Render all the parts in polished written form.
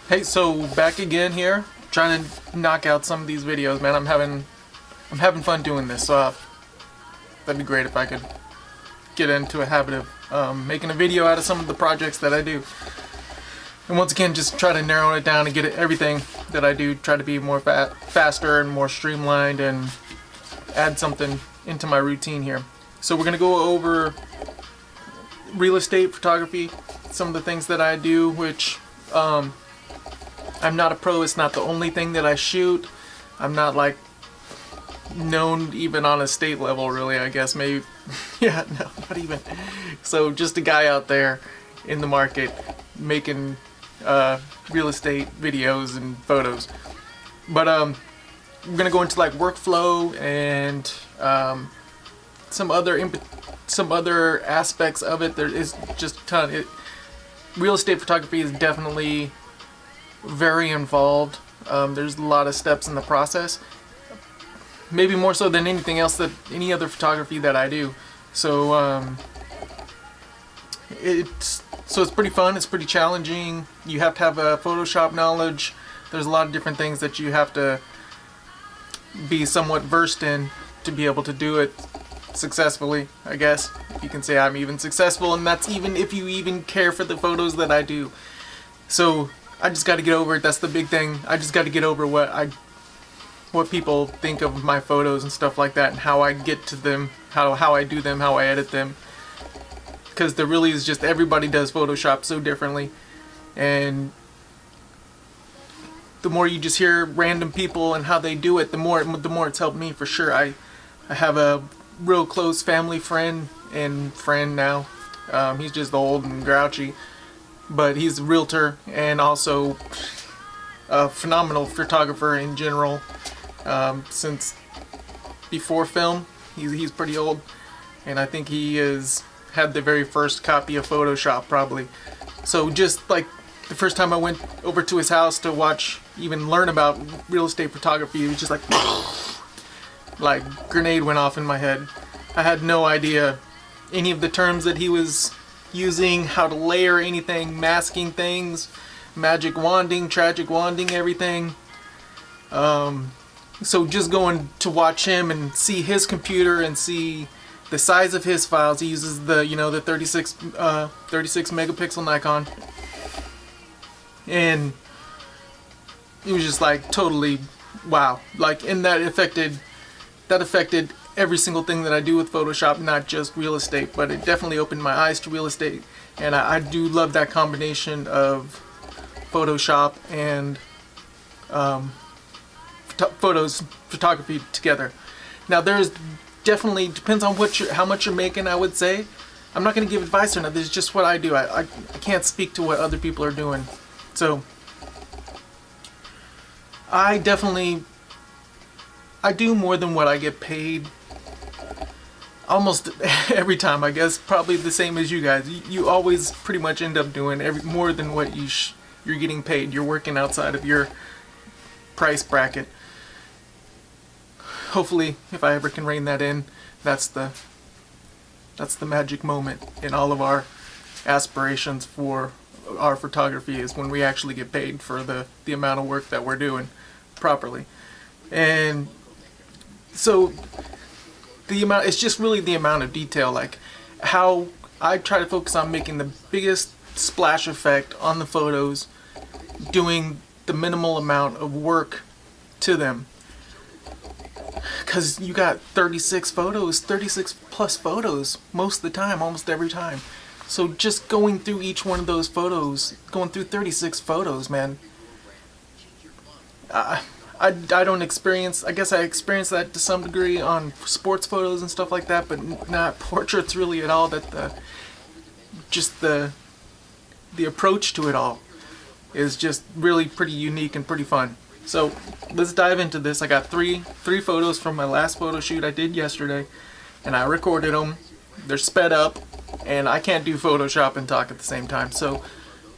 Hey, so back again here, trying to knock out some of these videos, man. I'm having fun doing this. So that'd be great if I could get into a habit of making a video out of some of the projects that I do. And once again, just try to narrow it down and get everything that I do, try to be more faster and more streamlined and add something into my routine here. So we're gonna go over real estate photography, some of the things that I do, which I'm not a pro. It's not the only thing that I shoot. I'm not like known even on a state level, really. I guess maybe, yeah, no, not even. So just a guy out there in the market making real estate videos and photos. But we're gonna go into like workflow and some other aspects of it. There is just a ton. Real estate photography is definitely very involved. There's a lot of steps in the process, maybe more so than anything else, that any other photography that I do. So it's pretty fun. It's pretty challenging. You have to have a Photoshop knowledge. There's a lot of different things that you have to be somewhat versed in to be able to do it successfully, I guess. You can say I'm even successful, and that's even if you even care for the photos that I do. So I just got to get over it. That's the big thing. I just got to get over what people think of my photos and stuff like that, and how I get to them, how I do them, how I edit them. Because there really is just, everybody does Photoshop so differently, and the more you just hear random people and how they do it, the more it's helped me for sure. I have a real close family friend now. He's just old and grouchy, but he's a realtor and also a phenomenal photographer in general. Since before film, he's pretty old, and I think he has had the very first copy of Photoshop probably. So just like the first time I went over to his house to even learn about real estate photography, it was just like grenade went off in my head. I had no idea any of the terms that he was using, how to layer anything, masking things, magic wanding, tragic wanding, everything. So just going to watch him and see his computer and see the size of his files. He uses the 36 megapixel Nikon, and it was just like totally wow. Like, and that affected every single thing that I do with Photoshop, not just real estate, but it definitely opened my eyes to real estate. And I do love that combination of Photoshop and photography together. Now there's definitely, depends on how much you're making, I would say. I'm not going to give advice or nothing. This is just what I do. I can't speak to what other people are doing. So I do more than what I get paid almost every time, I guess. Probably the same as you guys. You always pretty much end up doing more than what you're getting paid. You're working outside of your price bracket. Hopefully, if I ever can rein that in, that's the magic moment in all of our aspirations for our photography, is when we actually get paid for the amount of work that we're doing properly. And so it's just really the amount of detail, like how I try to focus on making the biggest splash effect on the photos, doing the minimal amount of work to them. Because you got 36 plus photos most of the time, almost every time. So just going through each one of those photos, going through 36 photos, man. I don't experience, I guess I experience that to some degree on sports photos and stuff like that, but not portraits really at all. That the approach to it all is just really pretty unique and pretty fun. So let's dive into this. I got three photos from my last photo shoot I did yesterday, and I recorded them. They're sped up, and I can't do Photoshop and talk at the same time. So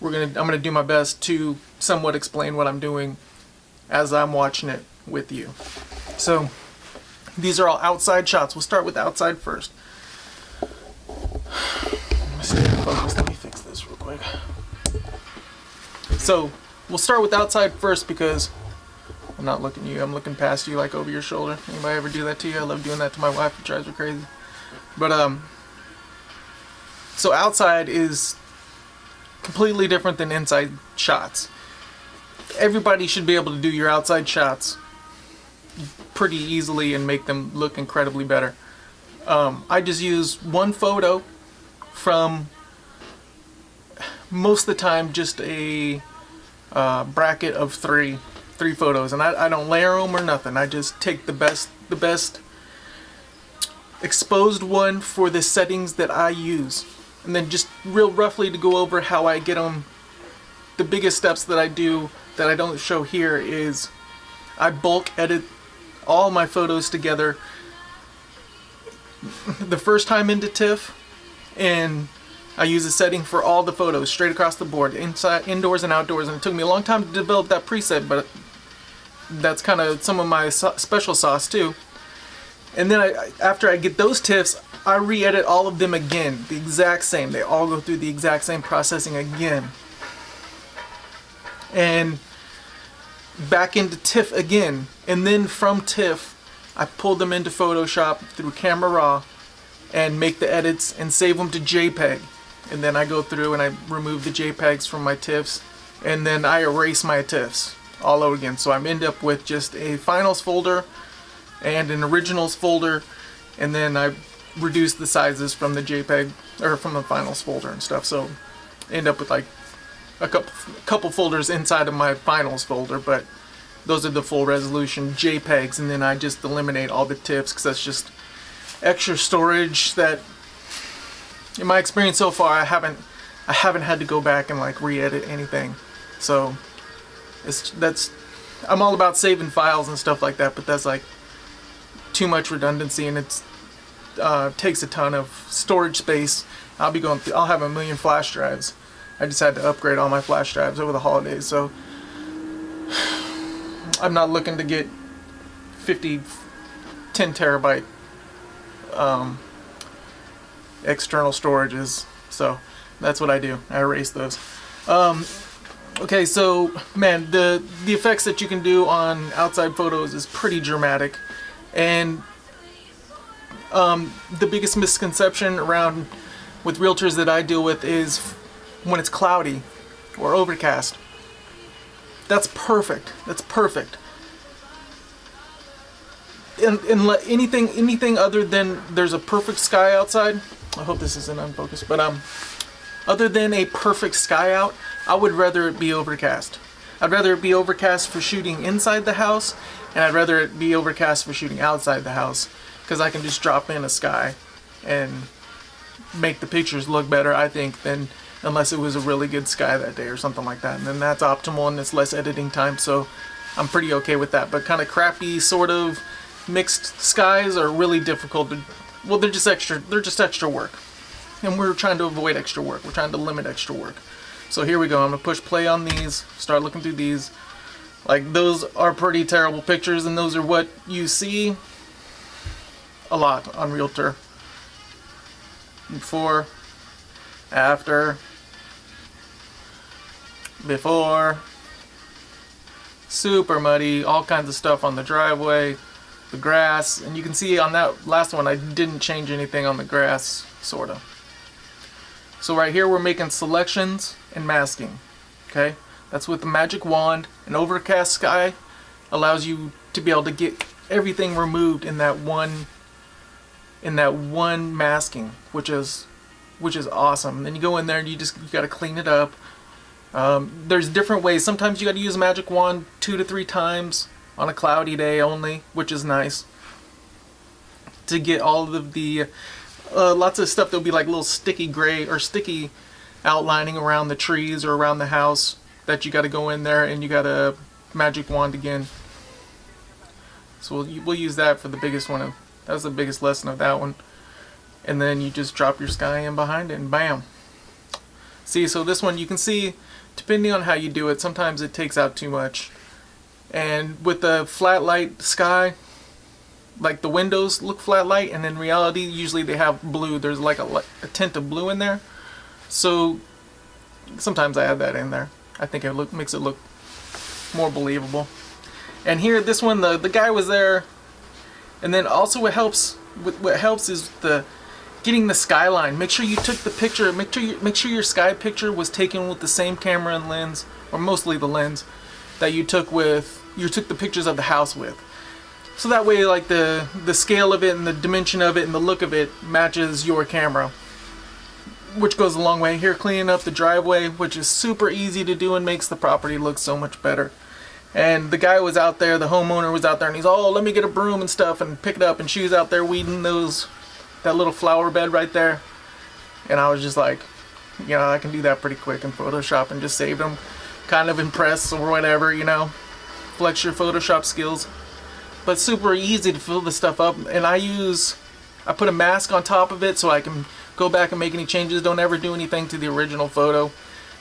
I'm gonna do my best to somewhat explain what I'm doing as I'm watching it with you. So these are all outside shots. We'll start with outside first. Let me fix this real quick. So we'll start with outside first because I'm not looking at you. I'm looking past you, like over your shoulder. Anybody ever do that to you? I love doing that to my wife. It drives her crazy. But so outside is completely different than inside shots. Everybody should be able to do your outside shots pretty easily and make them look incredibly better. I just use one photo from, most of the time, just a bracket of three photos, and I don't layer them or nothing. I just take the best exposed one for the settings that I use, and then just real roughly to go over how I get them. The biggest steps that I do that I don't show here is I bulk edit all my photos together the first time into TIFF, and I use a setting for all the photos straight across the board, inside, indoors and outdoors, and it took me a long time to develop that preset, but that's kind of some of my special sauce too. And then after I get those TIFFs, I re-edit all of them again, the exact same. They all go through the exact same processing again. And back into TIFF again, and then from TIFF I pull them into Photoshop through Camera Raw and make the edits and save them to JPEG, and then I go through and I remove the JPEGs from my TIFFs, and then I erase my TIFFs all over again. So I end up with just a finals folder and an originals folder, and then I reduce the sizes from the JPEG or from the finals folder and stuff, so I end up with like a couple folders inside of my finals folder, but those are the full resolution JPEGs, and then I just eliminate all the TIFFs because that's just extra storage that, in my experience so far, I haven't had to go back and like re-edit anything. So I'm all about saving files and stuff like that, but that's like too much redundancy, and it takes a ton of storage space. I'll have 1 million flash drives. I just had to upgrade all my flash drives over the holidays, so I'm not looking to get 10 terabyte external storages, so that's what I do. I erase those. Okay, so man, the effects that you can do on outside photos is pretty dramatic, and the biggest misconception around with realtors that I deal with is when it's cloudy or overcast. That's perfect. That's perfect. And anything other than there's a perfect sky outside. I hope this isn't unfocused, but other than a perfect sky out, I would rather it be overcast. I'd rather it be overcast for shooting inside the house, and I'd rather it be overcast for shooting outside the house, because I can just drop in a sky and make the pictures look better, I think, than unless it was a really good sky that day or something like that. And then that's optimal, and it's less editing time, so I'm pretty okay with that. But kind of crappy sort of mixed skies are really difficult to, well, they're just extra work, and we're trying to avoid extra work. We're trying to limit extra work. So here we go. I'm gonna push play on these, start looking through these. Like, those are pretty terrible pictures, and those are what you see a lot on Realtor. Before, after, before, super muddy, all kinds of stuff on the driveway, the grass, and you can see on that last one I didn't change anything on the grass, sorta. So right here we're making selections and masking, okay? That's with the magic wand. An overcast sky allows you to be able to get everything removed in that one masking, which is awesome. And then you go in there and you got to clean it up. There's different ways. Sometimes you got to use a magic wand 2 to 3 times on a cloudy day only, which is nice, to get all of the lots of stuff that'll be like little sticky gray or sticky outlining around the trees or around the house that you got to go in there and you got to magic wand again. So we'll use that for the biggest one. That was the biggest lesson of that one. And then you just drop your sky in behind it and bam. See, so this one you can see, depending on how you do it, sometimes it takes out too much. And with the flat light sky, like the windows look flat light, and in reality usually they have blue. There's like a tint of blue in there. So sometimes I add that in there. I think it makes it look more believable. And here, this one, the guy was there. And then also what helps is the getting the skyline. Make sure you took the picture. Make sure your sky picture was taken with the same camera and lens, or mostly the lens that you took the pictures of the house with. So that way, like the scale of it and the dimension of it and the look of it matches your camera, which goes a long way. Here, cleaning up the driveway, which is super easy to do and makes the property look so much better. And the guy was out there, the homeowner was out there, and he's, oh, let me get a broom and stuff and pick it up. And she was out there weeding that little flower bed right there. And I was just like, you know, I can do that pretty quick in Photoshop and just save them. Kind of impress or whatever, you know. Flex your Photoshop skills. But super easy to fill this stuff up. And I put a mask on top of it so I can go back and make any changes. Don't ever do anything to the original photo.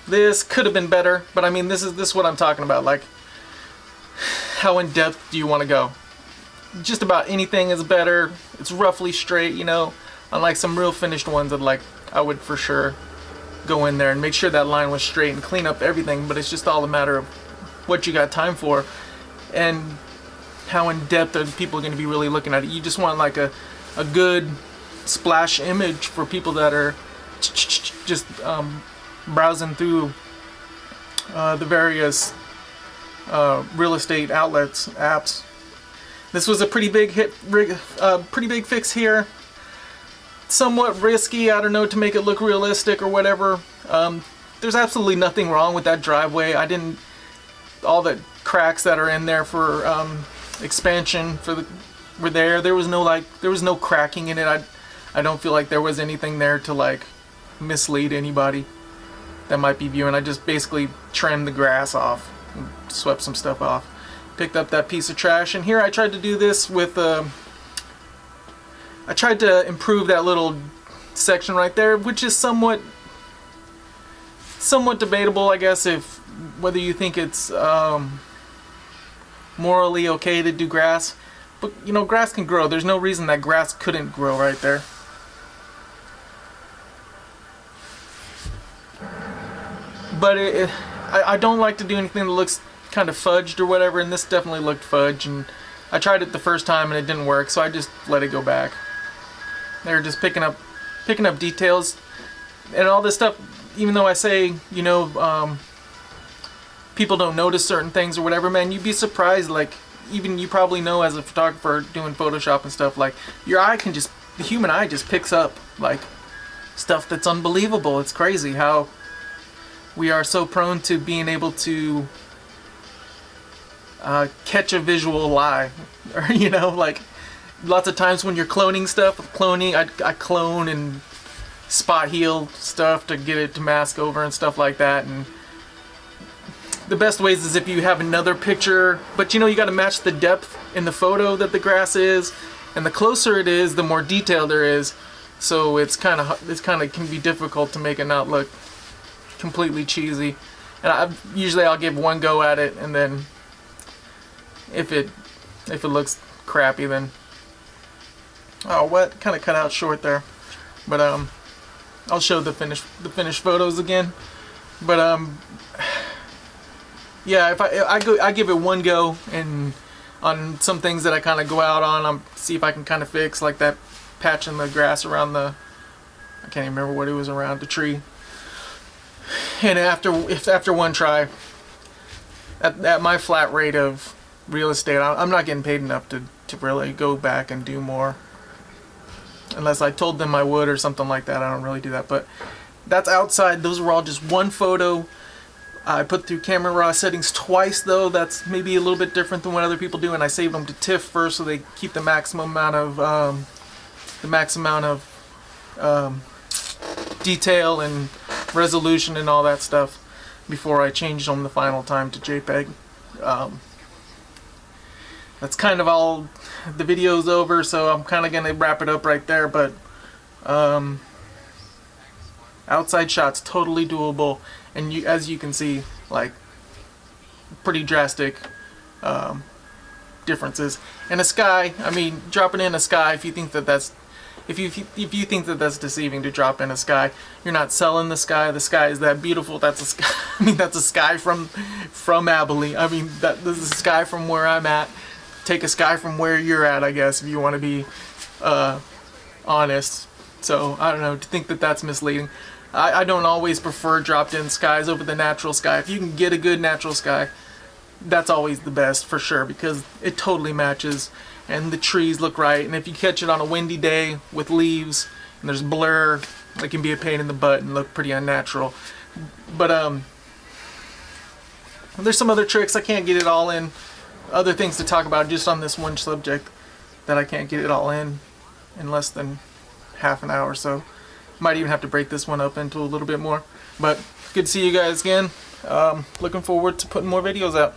This could have been better, but I mean, this is what I'm talking about. Like, how in depth do you want to go? Just about anything is better. It's roughly straight, you know. Unlike some real finished ones that I would for sure go in there and make sure that line was straight and clean up everything. But it's just all a matter of what you got time for and how in depth are people going to be really looking at it. You just want like a good splash image for people that are just browsing through the various real estate outlets, apps. This was a pretty big pretty big fix here. Somewhat risky, I don't know, to make it look realistic or whatever. There's absolutely nothing wrong with that driveway. All the cracks that are in there for expansion were there. There was no cracking in it. I don't feel like there was anything there to like mislead anybody that might be viewing. I just basically trimmed the grass off and swept some stuff off. Picked up that piece of trash, and here I tried to do this with I tried to improve that little section right there, which is somewhat debatable, I guess, if whether you think it's morally okay to do grass. But you know, grass can grow. There's no reason that grass couldn't grow right there. But I don't like to do anything that looks kind of fudged or whatever, and this definitely looked fudged, and I tried it the first time and it didn't work, so I just let it go back. They're just picking up details and all this stuff. Even though I say, you know, people don't notice certain things or whatever, man, you'd be surprised. Like, even you probably know as a photographer doing Photoshop and stuff, like the human eye just picks up like stuff that's unbelievable. It's crazy how we are so prone to being able to catch a visual lie, or you know, like lots of times when you're cloning stuff. I clone and spot heal stuff to get it to mask over and stuff like that. And the best ways is if you have another picture, but you know, you got to match the depth in the photo that the grass is, and the closer it is, the more detail there is. So it's kind of can be difficult to make it not look completely cheesy. And usually I'll give one go at it, and then if it looks crappy, then what kind of cut out short there. But I'll show the finished photos again. But yeah, if I give it one go, and on some things that I kind of go out on, see if I can kind of fix, like that patch in the grass around I can't even remember what it was, around the tree. And after one try, at my flat rate of real estate, I'm not getting paid enough to really go back and do more. Unless I told them I would or something like that, I don't really do that. But that's outside. Those were all just one photo. I put through camera raw settings twice, though. That's maybe a little bit different than what other people do. And I saved them to TIFF first, so they keep the maximum amount of detail and resolution and all that stuff before I changed them the final time to JPEG. That's kind of all. The video's over, so I'm kind of gonna wrap it up right there. But outside shots totally doable, and as you can see, like pretty drastic differences. And a sky, I mean, dropping in a sky, if you think that that's if you think that that's deceiving to drop in a sky, you're not selling the sky. The sky is that beautiful. That's a sky. I mean, that's a sky from Abilene. I mean, this is a sky from where I'm at. Take a sky from where you're at, I guess, if you want to be honest. So I don't know. To think that that's misleading. I don't always prefer dropped-in skies over the natural sky. If you can get a good natural sky, that's always the best for sure, because it totally matches and the trees look right. And if you catch it on a windy day with leaves and there's blur, it can be a pain in the butt and look pretty unnatural. But there's some other tricks. I can't get it all in. Other things to talk about just on this one subject that I can't get it all in less than half an hour. So might even have to break this one up into a little bit more. But good to see you guys again. Looking forward to putting more videos out.